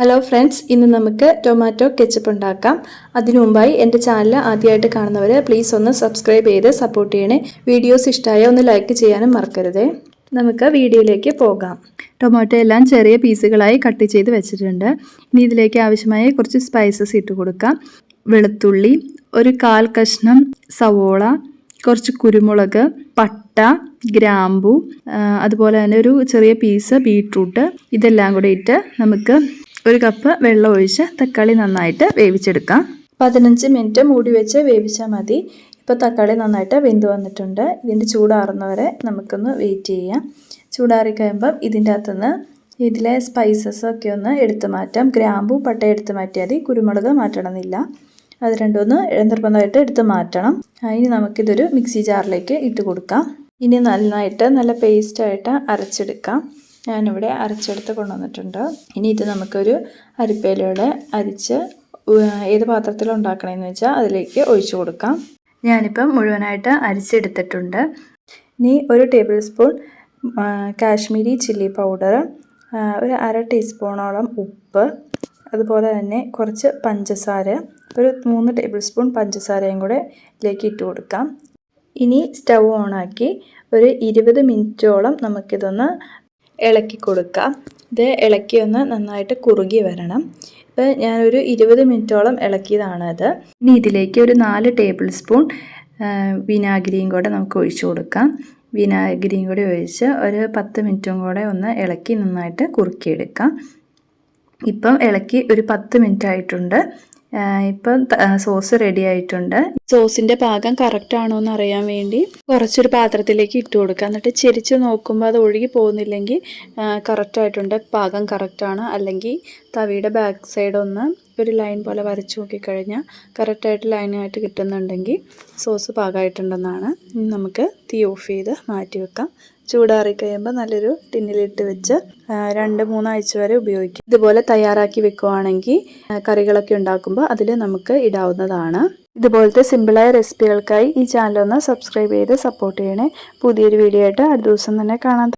Hello friends, ഇന്ന് നമുക്ക് tomato ketchup ഉണ്ടാക്കാം. അതിനു മുമ്പായി എൻ്റെ ചാനൽ ആദ്യമായിട്ട് കാണുന്നവർ പ്ലീസ് ഒന്ന് സബ്സ്ക്രൈബ് ചെയ്ത് സപ്പോർട്ട് ചെയ്യണേ. വീഡിയോസ് ഇഷ്ടമായ ഒന്ന് ലൈക്ക് ചെയ്യാനും മറക്കരുതേ. നമുക്ക് വീഡിയോയിലേക്ക് പോകാം. ടൊമാറ്റോ എല്ലാം ചെറിയ പീസുകളായി കട്ട് ചെയ്ത് വെച്ചിട്ടുണ്ട്. ഇനി ഇതിലേക്ക് ആവശ്യമായ കുറച്ച് സ്പൈസസ് ഇട്ട് കൊടുക്കാം. വെളുത്തുള്ളി, ഒരു 1/4 കഷ്ണം സവോള, കുറച്ച് കുരുമുളക്, പട്ട, ഗ്രാമ്പു, അതുപോലെ തന്നെ ഒരു ചെറിയ പീസ് ബീട്രൂട്ട്, ഇതെല്ലാം കൂടെ ഇട്ട് നമുക്ക് 1 കപ്പ് വെള്ളം ഒഴിച്ച് തക്കാളി നന്നായിട്ട് വേവിച്ചെടുക്കാം. 15 മിനിറ്റ് മൂടി വെച്ച് വേവിച്ചാൽ മതി. ഇപ്പോൾ തക്കാളി നന്നായിട്ട് വെന്ത് വന്നിട്ടുണ്ട്. ഇതിൻ്റെ ചൂടാറുന്നവരെ നമുക്കൊന്ന് വെയിറ്റ് ചെയ്യാം. ചൂടാറി കഴിയുമ്പം ഇതിൻ്റെ അകത്തുനിന്ന് ഇതിലെ സ്പൈസസൊക്കെ ഒന്ന് എടുത്തു മാറ്റാം. ഗ്രാമ്പു പട്ട എടുത്ത് മാറ്റിയാൽ മതി, കുരുമുളക് മാറ്റണമെന്നില്ല. അത് രണ്ടുമൊന്ന് നിർബന്ധമായിട്ട് എടുത്ത് മാറ്റണം. ഇനി നമുക്കിതൊരു മിക്സി ജാറിലേക്ക് ഇട്ട് കൊടുക്കാം. ഇനി നല്ല പേസ്റ്റായിട്ട് അരച്ചെടുക്കാം. ഞാനിവിടെ അരച്ചെടുത്ത് കൊണ്ടുവന്നിട്ടുണ്ട്. ഇനി ഇത് നമുക്കൊരു അരിപ്പയിലൂടെ അരിച്ച് ഏത് പാത്രത്തിൽ ഉണ്ടാക്കണമെന്ന് വെച്ചാൽ അതിലേക്ക് ഒഴിച്ചു കൊടുക്കാം. ഞാനിപ്പം മുഴുവനായിട്ട് അരിച്ചെടുത്തിട്ടുണ്ട്. ഇനി 1 table spoon Kashmiri chilli powder, ഒരു 1/2 ടീസ്പൂണോളം ഉപ്പ്, അതുപോലെ തന്നെ കുറച്ച് പഞ്ചസാര, ഒരു 3 ടേബിൾ സ്പൂൺ പഞ്ചസാരയും കൂടെ ഇതിലേക്ക് ഇട്ട് കൊടുക്കാം. ഇനി സ്റ്റൗ ഓണാക്കി ഒരു 20 മിനിറ്റോളം നമുക്കിതൊന്ന് ഇളക്കി കൊടുക്കാം. ഇത് ഇളക്കി ഒന്ന് നന്നായിട്ട് കുറുകി വരണം. ഇപ്പോൾ ഞാനൊരു 20 മിനിറ്റോളം ഇളക്കിയതാണ് ഇത്. ഇനി ഇതിലേക്ക് ഒരു 4 ടേബിൾ സ്പൂൺ വിനാഗിരിയും കൂടെ നമുക്ക് ഒഴിച്ചു കൊടുക്കാം. വിനാഗിരിയും കൂടി ഒഴിച്ച് ഒരു 10 മിനിറ്റും കൂടെ ഒന്ന് ഇളക്കി നന്നായിട്ട് കുറുക്കിയെടുക്കാം. ഇപ്പം ഇളക്കി ഒരു 10 മിനിറ്റ് ആയിട്ടുണ്ട്. ഇപ്പം സോസ് റെഡി ആയിട്ടുണ്ട്. സോസിൻ്റെ പാകം കറക്റ്റ് ആണോ എന്ന് അറിയാൻ വേണ്ടി കുറച്ചൊരു പാത്രത്തിലേക്ക് ഇട്ട് കൊടുക്കുക. എന്നിട്ട് ചെരിച്ച് നോക്കുമ്പോൾ അത് ഒഴുകി പോകുന്നില്ലെങ്കിൽ കറക്റ്റായിട്ടുണ്ട്, പാകം കറക്റ്റാണ്. അല്ലെങ്കിൽ തവിയുടെ ബാക്ക് സൈഡ് ഒന്ന് ഒരു ലൈൻ പോലെ വരച്ച് നോക്കിക്കഴിഞ്ഞാൽ കറക്റ്റായിട്ട് ലൈനായിട്ട് കിട്ടുന്നുണ്ടെങ്കിൽ സോസ് പാകമായിട്ടുണ്ടെന്നാണ്. നമുക്ക് തീ ഓഫ് ചെയ്ത് മാറ്റി വെക്കാം. ചൂടാറി കഴിയുമ്പോൾ നല്ലൊരു ടിന്നിലിട്ട് വെച്ച് 2-3 ആഴ്ച വരെ ഉപയോഗിക്കാം. ഇതുപോലെ തയ്യാറാക്കി വെക്കുവാണെങ്കിൽ കറികളൊക്കെ ഉണ്ടാക്കുമ്പോൾ അതിൽ നമുക്ക് ഇടാവുന്നതാണ്. ഇതുപോലത്തെ സിമ്പിളായ റെസിപ്പികൾക്കായി ഈ ചാനൽ ഒന്ന് സബ്സ്ക്രൈബ് ചെയ്ത് സപ്പോർട്ട് ചെയ്യണേ. പുതിയൊരു വീഡിയോ ആയിട്ട് അടുത്ത ദിവസം തന്നെ കാണാം.